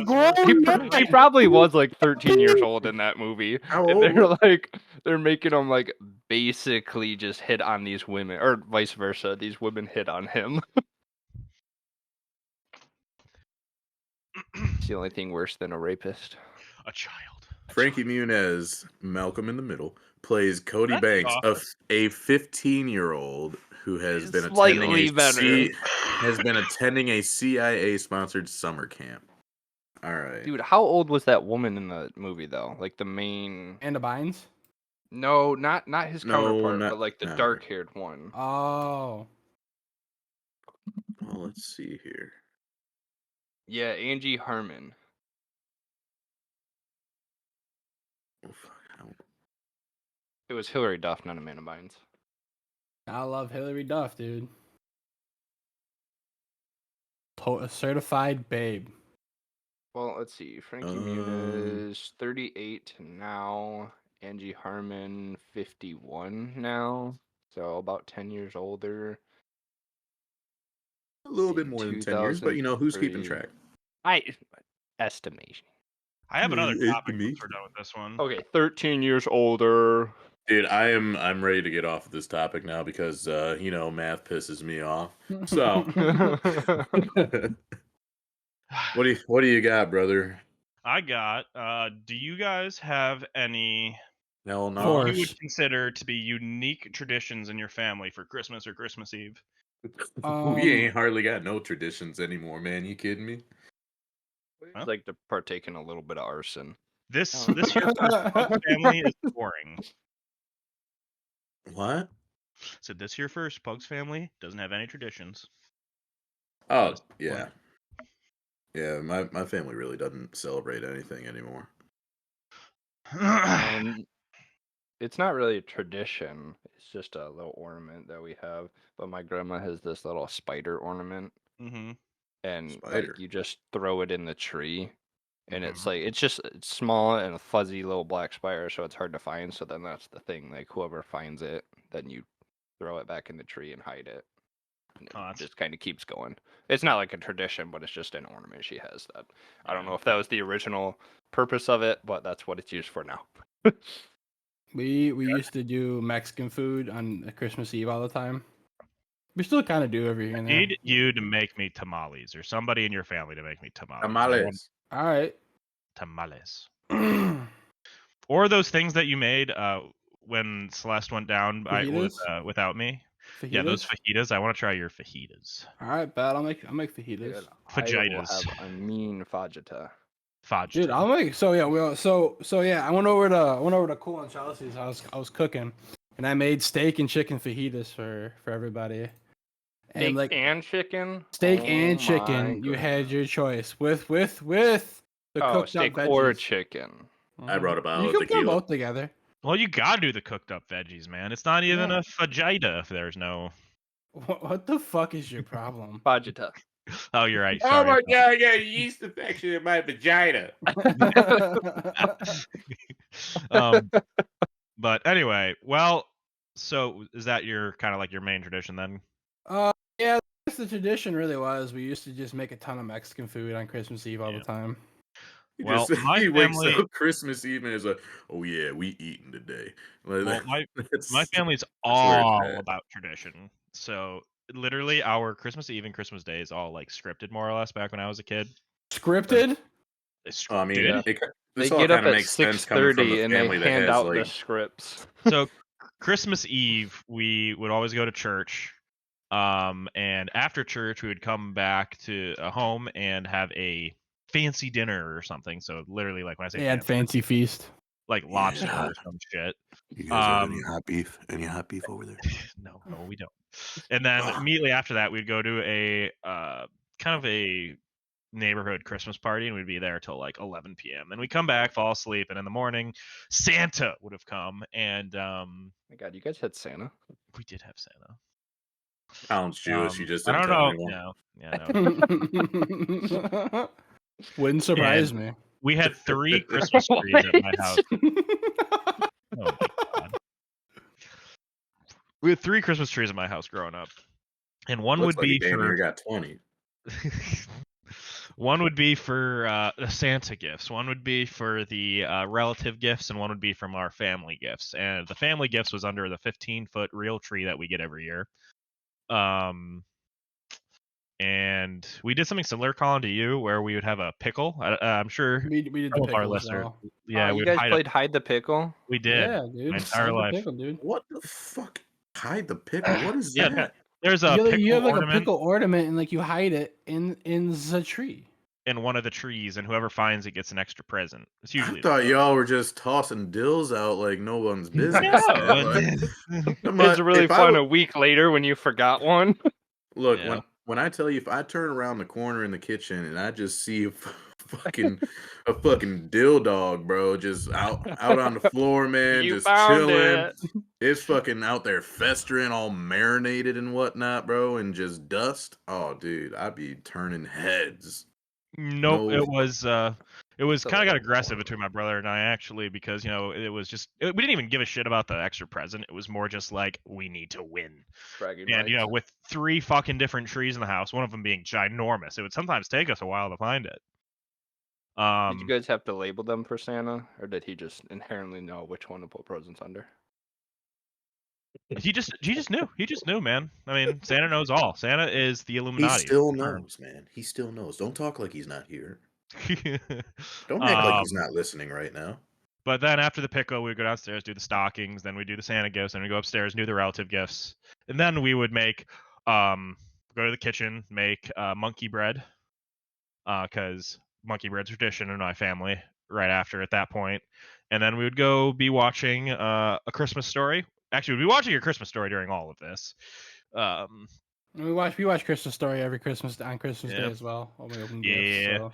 Grown He probably was like 13 years old in that movie. How And old? they're making him like basically just hit on these women, or vice versa. These women hit on him. It's the only thing worse than a rapist. A child. Frankie Muniz, Malcolm in the Middle, plays Cody That's Banks, awesome. a 15-year-old who has been Slightly better. attending a CIA-sponsored summer camp. All right. Dude, how old was that woman in the movie though? Like the main. Amanda Bynes? No, not his counterpart, but like the not her. dark-haired one. Oh. Well, let's see here. Yeah, Angie Harmon. Oh, fuck. It was Hilary Duff, not Amanda Bynes. I love Hillary Duff, dude. A certified babe. Well, let's see. Frankie Muniz, 38 now. Angie Harmon, 51 now. So about 10 years older. A little bit more than 10 years, but who's keeping 2003. track? Estimation. I have another topic once Estimation. we're done with this one. Okay, 13 years older. Dude, I'm ready to get off of this topic now because math pisses me off. So what do you got, brother? I got. Do you guys have any Hell Of no. what you course. would consider to be unique traditions in your family for Christmas or Christmas Eve? We ain't hardly got no traditions anymore, man. You kidding me? Huh? I'd like to partake in a little bit of arson. This year first Pug's family is boring. What? So this year first Pug's family doesn't have any traditions. Oh, Just yeah. Yeah, my family really doesn't celebrate anything anymore. It's not really a tradition. It's just a little ornament that we have. But my grandma has this little spider ornament, Mm-hmm. and Spider. like you just throw it in the tree, and it's Mhm. like it's small and a fuzzy little black spider, so it's hard to find. So then that's the thing. Like whoever finds it, then you throw it back in the tree and hide it. And it that's- just kind of keeps going. It's not like a tradition, but it's just an ornament she has that. I don't Yeah. know if that was the original purpose of it, but that's what it's used for now. We used to do Mexican food on Christmas Eve all the time. We still kind of do every year and I there. need you to make me tamales, or somebody in your family to make me tamales. I want Tamales. All right. tamales. Or those things that you made when Celeste went down Fajitas? without me. Fajitas? Yeah, those fajitas. I want to try your fajitas. All right, bet I'll make fajitas. Dude, I will Fajitas. have a mean fajita. Dude, I'll make so yeah. I went over to Cool and Chelsea's house. I was cooking, and I made steak and chicken fajitas for everybody. And Steak like and chicken. steak Oh and my chicken, you had goodness. your choice with the Oh, cooked up steak veggies. or chicken. I brought about You can put them tequila. both together. Well, you gotta do the cooked up veggies, man. It's not even Yeah. a fajita if there's no. What the fuck is your problem? Fajita. Oh, you're right. Oh Sorry. my god, I got a yeast infection in my vagina. But anyway, well, so is that your kind of like your main tradition then? Yeah, that's the tradition really was. We used to just make a ton of Mexican food on Christmas Eve all Yeah. the time. Well, my he wakes family- up Christmas Eve and is like, "Oh yeah, we eating today." Like, Well, my family's where it's all at. about tradition. So literally, our Christmas Eve and Christmas Day is all like scripted, more or less. Back when I was a kid, Scripted? it's I mean, scripted. Yeah. this They all get up kind of at makes sense coming from 6:30 the and they family that hand has out the like. scripts. So Christmas Eve, we would always go to church. And after church, we would come back to a home and have a fancy dinner or something. So literally, like when I say They had fancy feast. like lobster Yeah. or some shit. You guys have any Um, hot beef? Any hot beef over there? No, we don't. And then immediately after that, we'd go to a kind of a neighborhood Christmas party, and we'd be there till like 11 p.m. Then we'd come back, fall asleep, and in the morning, Santa would have come, and My God, you guys had Santa? we did have Santa. Sounds Jewish. You just I didn't don't tell know. anyone. Yeah, no. Wouldn't surprise me. We had 3 Christmas trees at my house. Oh my God. We had 3 Christmas trees at my house growing up, and one Looks would like be you damn for near got 20. one would be for the Santa gifts, one would be for the relative gifts, and one would be from our family gifts. And the family gifts was under the 15-foot real tree that we get every year. And we did something similar, Colin, to you, where we would have a pickle. I'm sure We did some the of our pickle as listeners. well. Yeah, you we'd guys hide played hide the pickle? We did. Yeah, dude. My entire Hide the life. pickle, dude. What the fuck? Hide the pickle? What is Yeah, that? there's a You pickle have like ornament a pickle ornament and like you hide it in the tree. in one of the trees, and whoever finds it gets an extra present. It's usually I thought y'all were just tossing dills out like no one's business. No. It's really fun a week later when you forgot one. Look, Yeah. when I tell you, if I turn around the corner in the kitchen and I just see a fucking dill dog, bro, just out on the floor, man, You just found chilling. it. It's fucking out there festering, all marinated and whatnot, bro, and just dust. Oh, dude, I'd be turning heads. Nope, No. It was It's a kind of got little aggressive more. between my brother and I, actually, because it was we didn't even give a shit about the extra present. It was more just like, we need to win. Bragging And rights. with 3 fucking different trees in the house, one of them being ginormous, it would sometimes take us a while to find it. Did you guys have to label them for Santa, or did he just inherently know which one to put presents under? He just knew. He just knew, man. I mean, Santa knows all. Santa is the He Illuminati. still knows, man. He still knows. Don't talk like he's not here. Don't act like he's not listening right now. But then after the pickle, we would go downstairs, do the stockings, then we do the Santa gifts, and we go upstairs, do the relative gifts, and then we would make go to the kitchen, make monkey bread, because monkey bread's tradition in my family. Right after at that point, and then we would go be watching A Christmas Story. Actually, we'd be watching A Christmas Story during all of this. We watch Christmas Story every Christmas on Christmas Yeah. Day as well when we open Yeah. gifts. So.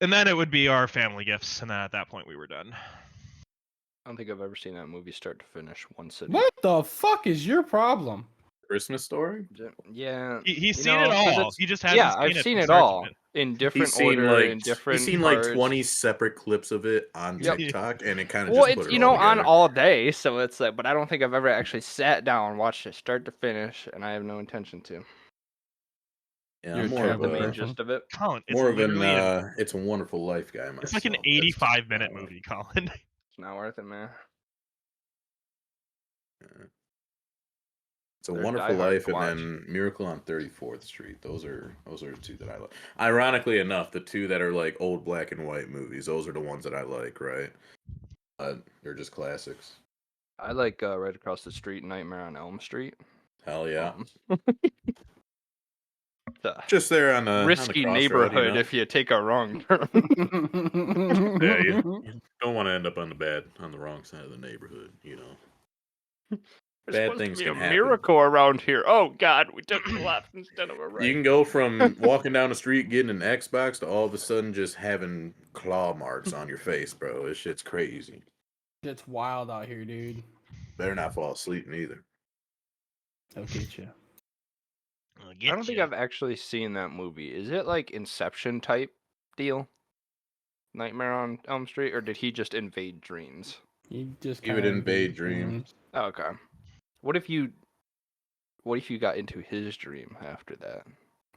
And then it would be our family gifts, and then at that point we were done. I don't think I've ever seen that movie start to finish one sitting. What the fuck is your problem? Christmas Story? Yeah, He's seen it all. He just hasn't yeah, seen I've it seen from it start to all finish. in different He's seen order, in like different he's seen parts. like 20 separate clips of it on Yep. TikTok, and it kind of Well, just it's put it all on together. all day, so it's like, but I don't think I've ever actually sat down and watched it start to finish, and I have no intention to. Yeah, You're I'm more Kind of of the main a gist of it. Colin, it's more of an literally It's a Wonderful Life guy myself. it's like an That's 85-minute not- movie, Colin. It's not worth it, man. It's a They're Wonderful die hard Life to and watch. then Miracle on 34th Street. Those are the two that I like. Ironically enough, the two that are like old black and white movies, those are the ones that I like, right? They're just classics. I like Right Across the Street, Nightmare on Elm Street. Hell yeah. The Just there on the risky crossroad, neighborhood you know? if you take a wrong turn. Yeah, you don't want to end up on the wrong side of the neighborhood, you know. There's Bad supposed things to be can a happen. miracle around here. Oh God, we took a left instead of a right. You can go from walking down the street getting an Xbox to all of a sudden just having claw marks on your face, bro. This shit's crazy. It's wild out here, dude. Better not fall asleep neither. They'll get you. I don't think I've actually seen that movie. Is it like Inception type deal? Nightmare on Elm Street, or did he just invade dreams? You just He would kinda invade dreams. Oh, okay. What if you got into his dream after that?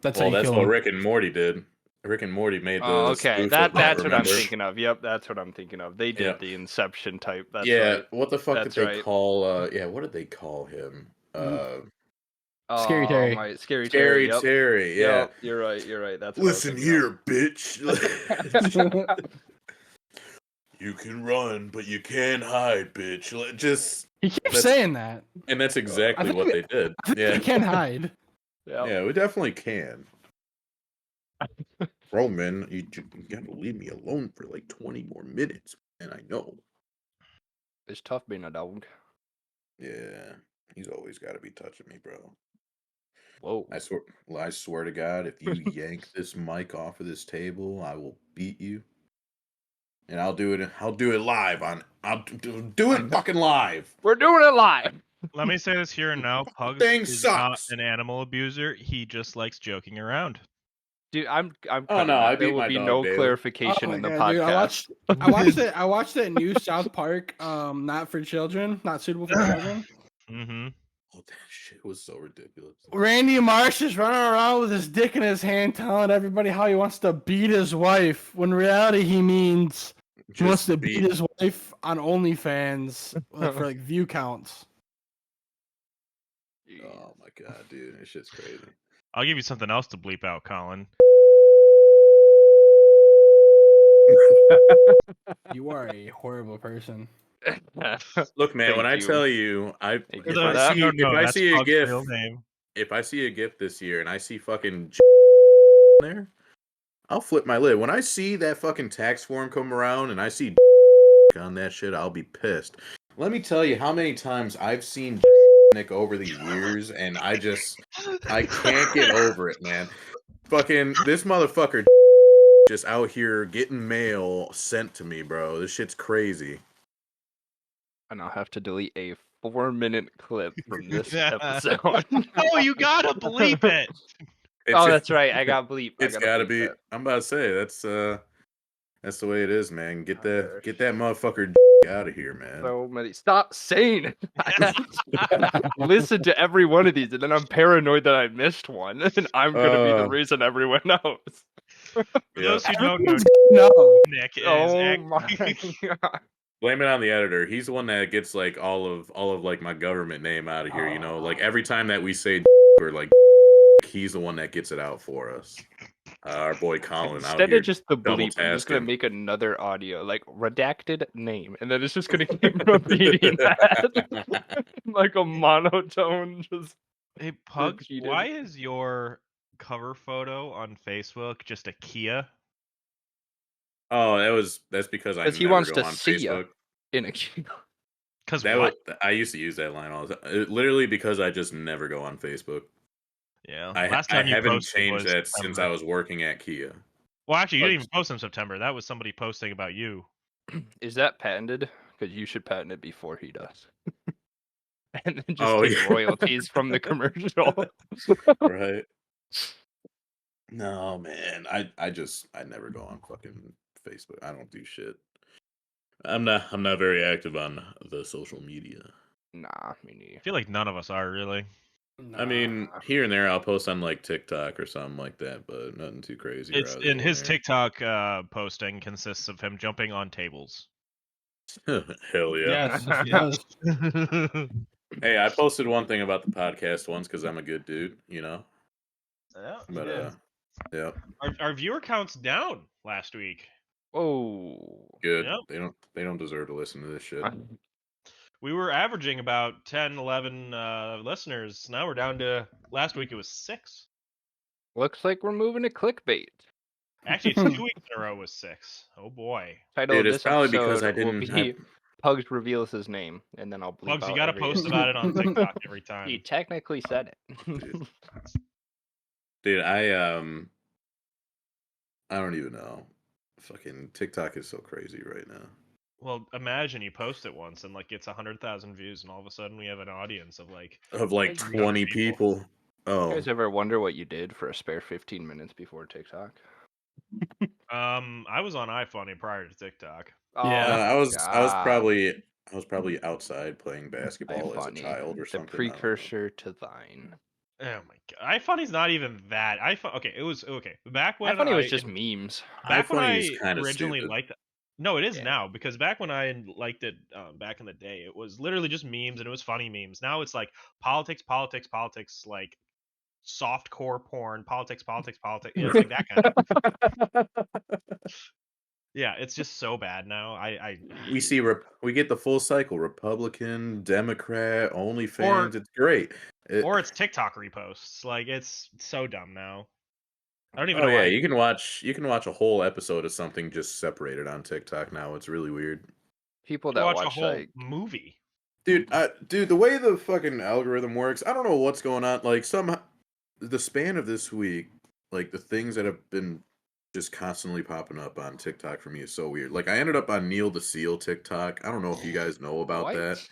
That's Well, how you that's kill what him. Rick and Morty did. Rick and Morty made the Oh, okay. spoof of That's what I'm remember? thinking of. Yep, that's what I'm thinking of. They did Yeah. the Inception type. That's Yeah, right. what the fuck That's did they right. call what did they call him? Scary Terry. My Scary Scary Terry. Yep. Terry, yeah. Yep, you're right. That's what I was Listen thinking here, bitch. You can run, but you can't hide, bitch. Just He keeps That's- saying that. and that's exactly think what we- they did. I think Yeah. he can't hide. of. Yep. Yeah, we definitely can. Roman, you gotta leave me alone for like 20 more minutes, and I know. It's tough being a dog. Yeah, he's always got to be touching me, bro. Whoa. I swear to God, if you yank this mic off of this table, I will beat you. And I'll do it. I'll do it live on. I'll do it fucking live. We're doing it live. Let me say this here and now. Pugs Thing is sucks. not an animal abuser. He just likes joking around. Dude, I'm Oh, cutting no, that. I There beat will my be dog no daily. clarification Oh in my the God, dude, podcast. I watched that new South Park, not for children, not suitable for children. Mm-hmm. Oh, that shit was so ridiculous. Randy Marsh is running around with his dick in his hand, telling everybody how he wants to beat his wife. When in reality, he means he wants to beat his wife on OnlyFans for like view counts. Oh my God, dude, this shit's crazy. I'll give you something else to bleep out, Colin. You are a horrible person. Look, man, when I Thank you. tell you, Thank you if for I that. see if I that's see a Pug's GIF, real name. if I see a GIF this year and I see fucking there, I'll flip my lid. When I see that fucking tax form come around and I see on that shit, I'll be pissed. Let me tell you how many times I've seen Nick over the years, and I can't get over it, man. Fucking this motherfucker just out here getting mail sent to me, bro. This shit's crazy. And I'll have to delete a 4-minute clip from this episode. Oh, you gotta bleep it. Oh, that's right. I got bleep. It's gotta be. I'm about to say that's That's the way it is, man. Get There that motherfucker out of here, man. so many. Stop saying it. Listen to every one of these, and then I'm paranoid that I missed one, and I'm gonna be the reason everyone knows. For those who don't know, Everyone's no. Nick is Oh my god! Blame it on the editor. He's the one that gets like all of like my government name out of here. You know, like every time that we say or like, he's the one that gets it out for us. Our boy Colin out Instead here of just the double bleep, I'm just gonna tasking. make another audio like redacted name, and then it's just gonna keep repeating that like a monotone. Just Hey, Pugs, repeated. why is your cover photo on Facebook just a Kia? Oh, that's because I Because he never wants go to on see ya Facebook. in a queue. Because That what? was, I used to use that line all the time. Literally because I just never go on Facebook. Yeah. I Last time you haven't posted changed was that since I September. was working at Kia. Well, actually, you didn't even post in September. That was somebody posting about you. Is that patented? Because you should patent it before he does. And then just Oh, take yeah. royalties from the commercial. Right. No, man. I never go on fucking Facebook. I don't do shit. I'm not very active on the social media. Nah, me I neither. feel like none of us are really. I mean, here and there I'll post on like TikTok or something like that, but nothing too crazy. It's or out of in the his ordinary. TikTok posting consists of him jumping on tables. Hell yeah. Yes, it does. Hey, I posted one thing about the podcast once because I'm a good dude, you know. Yeah, But yeah, our viewer count's down last week. Whoa. good. Yep. They don't deserve to listen to this shit. We were averaging about 10, 11 listeners. Now we're down to, last week it was 6. Looks like we're moving to clickbait. Actually, it's 2 weeks in a row with 6. Oh boy. Title Dude, of it's this probably because episode I will didn't be have. Pugs reveals his name, and then I'll bleep Pugs, you out gotta every post about it on TikTok every He time. technically said it. Dude, I don't even know. Fucking TikTok is so crazy right now. Well, imagine you post it once and like gets 100,000 views, and all of a sudden we have an audience of like Of like 20 people. You Oh, guys ever wonder what you did for a spare 15 minutes before TikTok? I was on iFunny prior to TikTok. Yeah. I was God. probably outside playing basketball as a iFunny, child or the something. precursor to Vine. Oh my god, iFunny's not even that. Okay, it was okay back when iFunny was just memes. back when iFunny is I kind of originally stupid. liked it. No, it is Yeah. now, because back when I liked it back in the day, it was literally just memes and it was funny memes. Now it's like politics, like soft core porn, politics. Yeah, it's like that kind of. Yeah, it's just so bad now. I We get the full cycle: Republican, Democrat, Or- OnlyFans. It's great. or it's TikTok reposts. Like it's so dumb now. I don't even Oh know yeah, why. you can watch a whole episode of something just separated on TikTok now. It's really weird. People You can that watch a watch whole like movie. Dude, the way the fucking algorithm works, I don't know what's going on. Like the span of this week, like the things that have been just constantly popping up on TikTok for me is so weird. Like I ended up on Neil the Seal TikTok. I don't know if you guys know about what? that.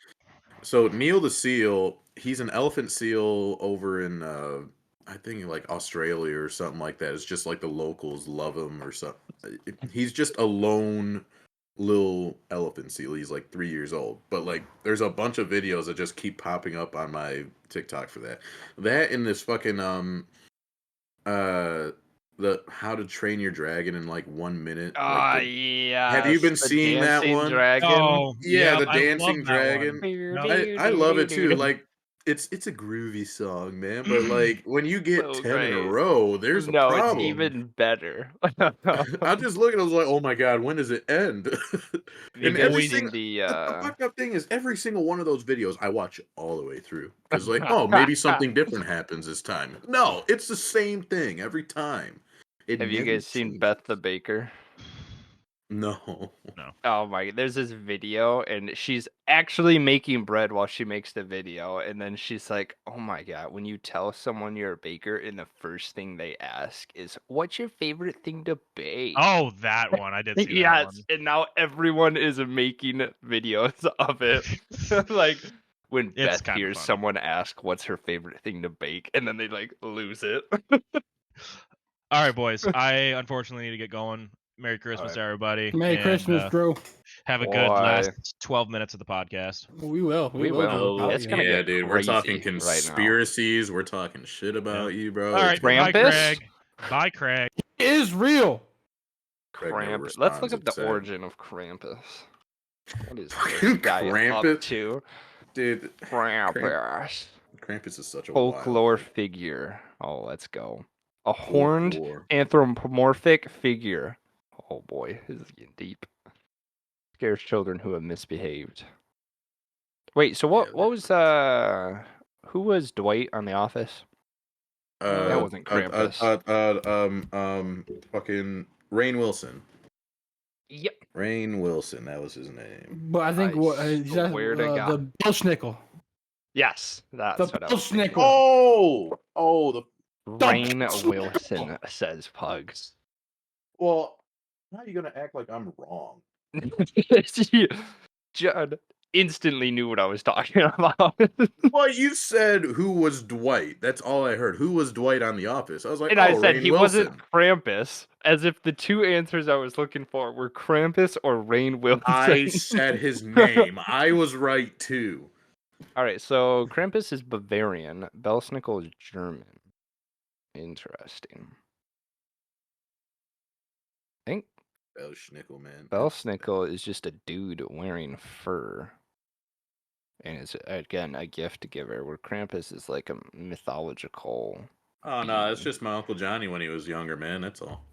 So Neil the Seal, he's an elephant seal over in I think like Australia or something like that. It's just like the locals love him or something. He's just a lone little elephant seal. He's like 3 years old. But like there's a bunch of videos that just keep popping up on my TikTok for that. That in this fucking uh the How to Train Your Dragon in like 1 minute. Like yeah. have you been The seeing that dancing one? dragon. Oh, Yeah, yep, the I love dancing that dragon. one. I love it too. Like it's a groovy song, man. But like when you get So 10 in a great. row, there's a No, it's problem. even better. I just look and I was like, oh my god, when does it end? You And guys every seen single the the fucked up thing is every single one of those videos I watch all the way through. Because like, oh, maybe something different happens this time. No, it's the same thing every time. It Have you never guys seen changes. Beth the Baker? No. Oh my, there's this video and she's actually making bread while she makes the video, and then she's like, oh my god, when you tell someone you're a baker and the first thing they ask is, what's your favorite thing to bake? Oh, that one. I did see that Yes, one. and now everyone is making videos of it. Like when It's Beth kinda hears funny. someone ask what's her favorite thing to bake, and then they like lose it. All right, boys. I unfortunately need to get going. Merry Christmas, right. everybody. Merry and, Christmas, Drew. Have a good Boy. last 12 minutes of the podcast. We will. We will. will. Drew. It's gonna yeah, get dude. We're talking crazy right now. conspiracies. We're talking shit about you, bro. All right, It's gonna bye, Krampus? Craig. Bye, Craig. It is real. Craig never Krampus. Let's look responds, up the it's sad. origin of Krampus. What is Fucking this guy up Krampus? to? Dude, Krampus. Krampus is such a Folklore wild thing. figure. Oh, let's go. A horned Folklore. anthropomorphic figure. Oh boy, this is getting deep. Scares children who have misbehaved. Wait, so what was who was Dwight on The Office? That wasn't Krampus. Fucking Rainn Wilson. Yep. Rainn Wilson, that was his name. But I think I swear to the God. Belsnickel. Yes, that's The what I was thinking. Belsnickel. The Rainn Belsnickel. Wilson, says Pugs. well, how are you gonna act like I'm wrong? John instantly knew what I was talking about. Well, you said who was Dwight. That's all I heard. Who was Dwight on The Office? I was like, And I said Rainn he Wilson. wasn't Krampus, as if the two answers I was looking for were Krampus or Rainn Wilson. I said his name. I was right too. All right, so Krampus is Bavarian. Belsnickel is German. Interesting. I think Belsnickel, man. Belsnickel is just a dude wearing fur. And it's, again, a gift giver, where Krampus is like a mythological... Oh no, it's just my Uncle Johnny when he was younger, man. That's all.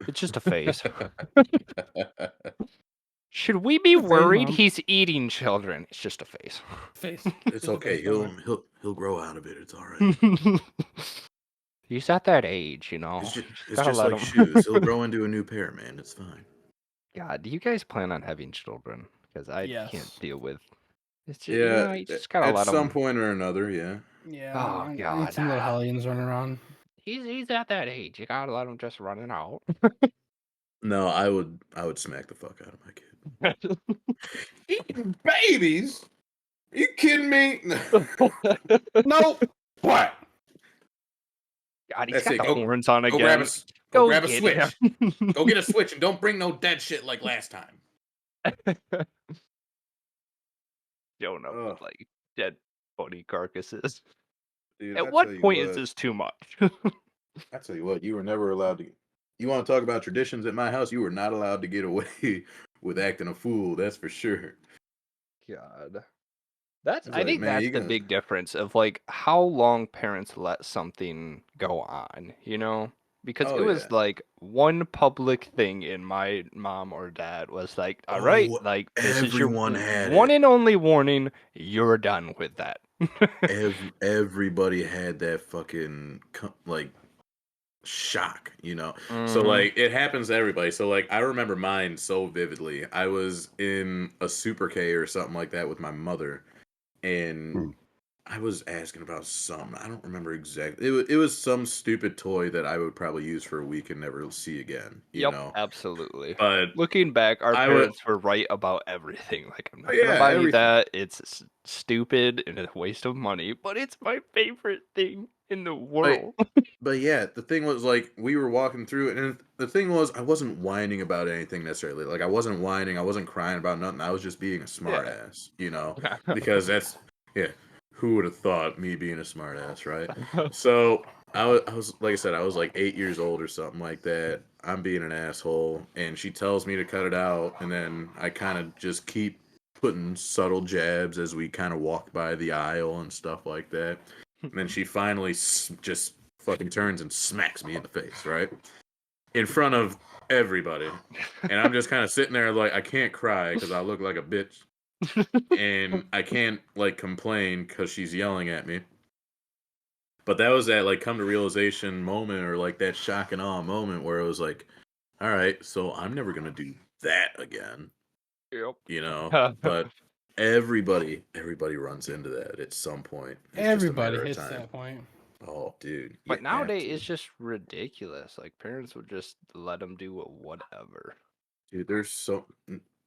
It's just a face. Should we be It's a face, worried Mom. he's eating children? It's just a face. Face. It's okay. He'll grow out of it. It's all right. He's at that age, you know. It's Gotta just let like him- shoes. He'll grow into a new pair, man. It's fine. God, do you guys plan on having children? Because I Yes. can't deal with. It's just, Yeah, you just gotta at let some him. point or another, yeah. Yeah. Oh, I God. need some little hellions running around. He's at that age. You gotta let him just run it out. No, I would smack the fuck out of my kid. Eating babies? Are you kidding me? No. What? God, he's That's got it. the Go- horns on Go again. grab go grab a get switch. him. Go get a switch and don't bring no dead shit like last time. Showing up with Ugh. like dead body carcasses. Dude, At I what tell you point is what, this too much? I tell you what, you were never allowed to. You want to talk about traditions at my house? You were not allowed to get away with acting a fool. That's for sure. God. That's It's I like, think man, that's you the gonna- big difference of like how long parents let something go on, you know? Because Oh, it was yeah. like one public thing in my mom or dad was like, all right, Oh, like this is your everyone had one it. and only warning, you're done with that. Everybody had that fucking like shock, you know. So Mhm. like it happens to everybody. So like I remember mine so vividly. I was in a Super K or something like that with my mother, and I was asking about something. I don't remember exactly. It was some stupid toy that I would probably use for a week and never see again. You Yep, know. absolutely. But Looking back, our I would- parents were right about everything. Like, I'm not Oh, gonna yeah, buy you everything. that. It's stupid and a waste of money, but it's my favorite thing in the world. But yeah, the thing was like we were walking through it, and the thing was I wasn't whining about anything necessarily. Like I wasn't whining, I wasn't crying about nothing. I was just being a smart ass, you know, because that's who would have thought me being a smart ass, right? So I was like I said, I was like 8 years old or something like that. I'm being an asshole, and she tells me to cut it out, and then I kind of just keep putting subtle jabs as we kind of walk by the aisle and stuff like that. And then she finally just fucking turns and smacks me in the face, right? In front of everybody. And I'm just kind of sitting there like, I can't cry because I look like a bitch. And I can't, like, complain because she's yelling at me. But that was that, like, come to realization moment, or, like, that shock and awe moment where it was like, all right, so I'm never going to do that again. Yep. You know? But everybody runs into that at some point. It's just a Everybody matter of hits time. that point. Oh, dude. But you have nowadays, to. it's just ridiculous. Like, parents would just let them do whatever. Dude, there's so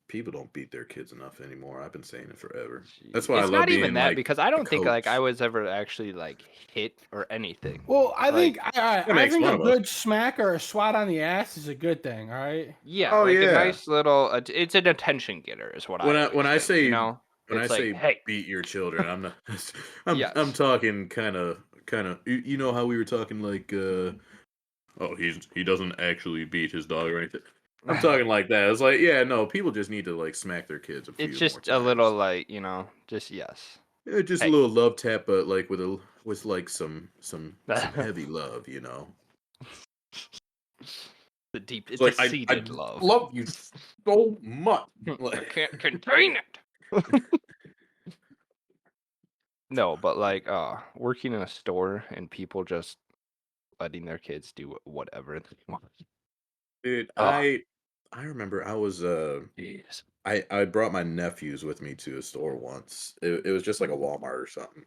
people don't beat their kids enough anymore. I've been saying it forever. That's why I It's love not even being that like because I a don't think like I coach. was ever actually like hit or anything. Well, I Like, think I That makes think fun a of us. good smack or a swat on the ass is a good thing. All right. yeah, Oh like a yeah. nice little. It's an attention getter, is what I always When I think. You say know, when I it's like, say hey, beat your children, I'm not. I'm yes, talking kind of. You know how we were talking like. Oh, he doesn't actually beat his dog or anything. I'm talking like that. It's like, yeah, no, people just need to like smack their kids a it's few more just a little times. like just yes. Yeah, just a Hey, little love tap, but like with like some heavy love, you know. the deep. It's It's a like I seated love. love you so much. I Like, can't contain it. No, but like working in a store and people just letting their kids do whatever they want. dude, Oh, I remember I was jeez. I brought my nephews with me to a store once. It was just like a Walmart or something.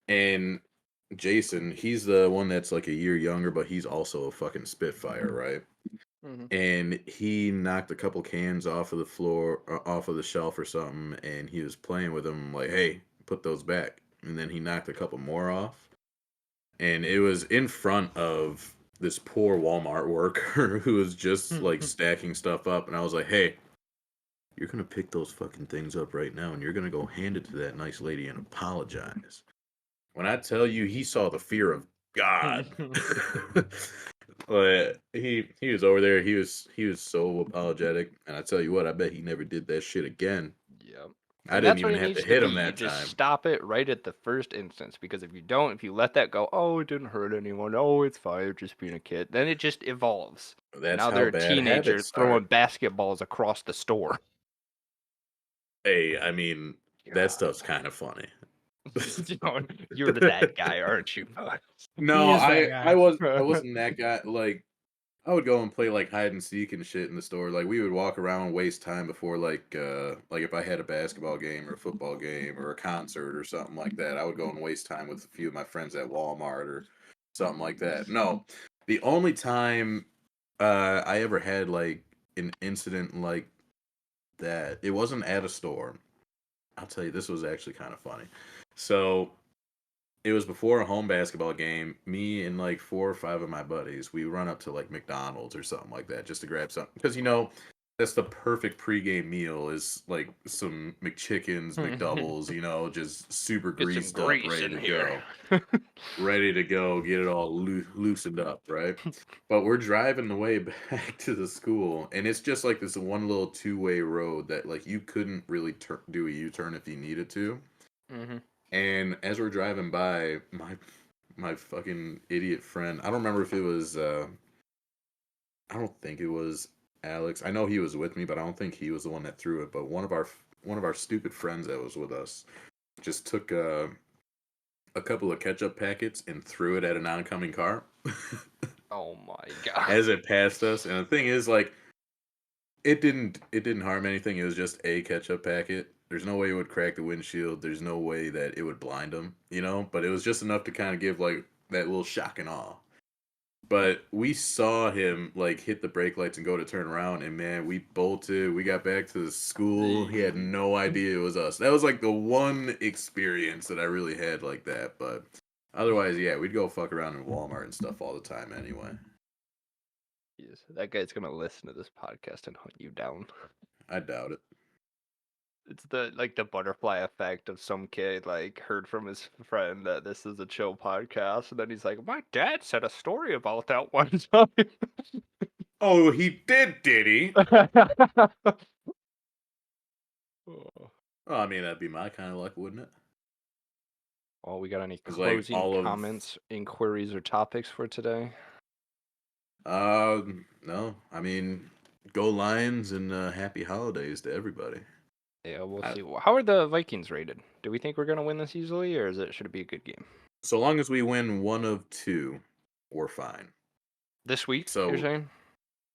And Jason, he's the one that's like a year younger, but he's also a fucking spitfire, right? Mhm. And he knocked a couple cans off of the floor, off of the shelf or something, and he was playing with them like, "Hey, put those back." And then he knocked a couple more off, and it was in front of this poor Walmart worker who was just like stacking stuff up, and I was like, "Hey, you're gonna pick those fucking things up right now, and you're gonna go hand it to that nice lady and apologize." When I tell you, he saw the fear of God. But he was over there. He was so apologetic, and I tell you what, I bet he never did that shit again. Yep. I And didn't that's what even it have to needs to hit be. him You that just time. stop it right at the first instance because if you don't, if you let that go, oh, it didn't hurt anyone. Oh, it's fine, you're just being a kid. Then it just evolves. And That's now how they're a bad teenager habits throwing start. basketballs across the store. Hey, I mean, that God. stuff's kind of funny. You know, you're that guy, aren't you? He No, is that I guy. was I wasn't that guy. Like I would go and play like hide and seek and shit in the store. Like we would walk around and waste time before like if I had a basketball game or a football game or a concert or something like that, I would go and waste time with a few of my friends at Walmart or something like that. No. The only time I ever had like an incident like that, it wasn't at a store. I'll tell you, this was actually kind of funny. So it was before a home basketball game. Me and like 4 or 5 of my buddies, we run up to like McDonald's or something like that just to grab something because that's the perfect pregame meal is like some McChickens, McDoubles, just super Get some greased up, grease in here. ready to go, get it all loosened up, right? But we're driving the way back to the school, and it's just like this one little two-way road that like you couldn't really do a U-turn if you needed to. hmm And as we're driving by, my fucking idiot friend, I don't remember if it was I don't think it was Alex. I know he was with me, but I don't think he was the one that threw it. But one of our stupid friends that was with us just took a couple of ketchup packets and threw it at an oncoming car Oh my god. as it passed us. And the thing is, like, it didn't harm anything. It was just a ketchup packet. There's no way it would crack the windshield. There's no way that it would blind them, But it was just enough to kind of give like that little shock and awe. But we saw him like hit the brake lights and go to turn around, and man, we bolted. We got back to the school. He had no idea it was us. That was like the one experience that I really had like that. But otherwise, yeah, we'd go fuck around in Walmart and stuff all the time anyway. Jeez, that guy's gonna listen to this podcast and hunt you down. I doubt it. It's the butterfly effect of some kid like heard from his friend that this is a chill podcast, and then he's like, "My dad said a story about that one time." Oh, he did he? Oh. Oh, I mean, that'd be my kind of luck, wouldn't it? Well, we got any Because like closing all of comments, inquiries, or topics for today? no, I mean, go Lions and happy holidays to everybody. Yeah, we'll I, see. How are the Vikings rated? Do we think we're gonna win this easily, or should it be a good game so long as we win one of two, we're fine. this week? You're So saying?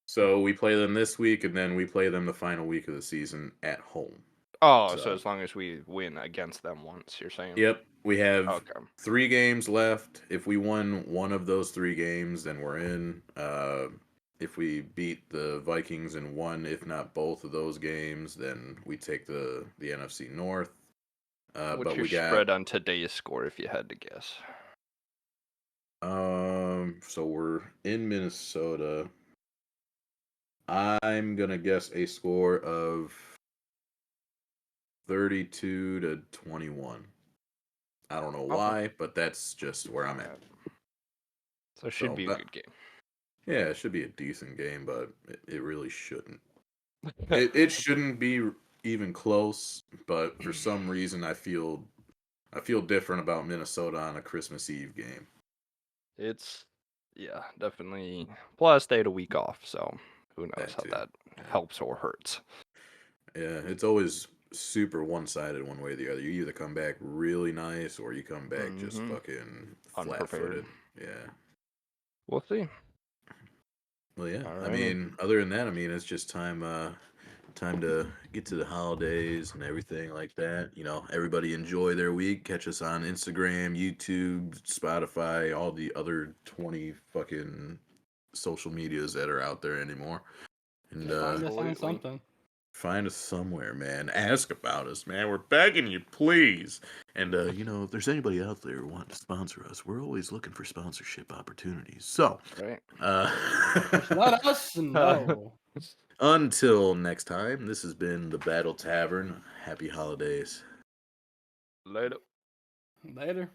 so we play them this week, and then we play them the final week of the season at home. Oh, so So as long as we win against them once, you're saying? yep, we have Okay. 3 games left. If we won one of those 3 games, then we're in. if we beat the Vikings in one, if not both of those games, then we take the NFC North. What's But your we got spread on today's score, if you had to guess? so we're in Minnesota. I'm gonna guess a score of 32-21. I don't know why, but that's just where I'm at. So it should be a good game. Yeah, it should be a decent game, but it really shouldn't. It shouldn't be even close, but for some reason I feel different about Minnesota on a Christmas Eve game. It's definitely. Plus, they had a week off, so who knows That how too. that helps or hurts. Yeah, it's always super one-sided one way or the other. You either come back really nice or you come back just fucking Unprepared. flat-footed. Yeah. We'll see. Well, yeah. I Alrighty. mean, other than that, I mean, it's just time to get to the holidays and everything like that. You know, everybody enjoy their week. Catch us on Instagram, YouTube, Spotify, all the other 20 fucking social medias that are out there anymore. And Find us on something. find us somewhere, man. Ask about us, man. We're begging you, please. And you know, if there's anybody out there who wants to sponsor us, we're always looking for sponsorship opportunities. So, Right. It's not us, no. Until next time, this has been the Battle Tavern. Happy holidays. Later. Later.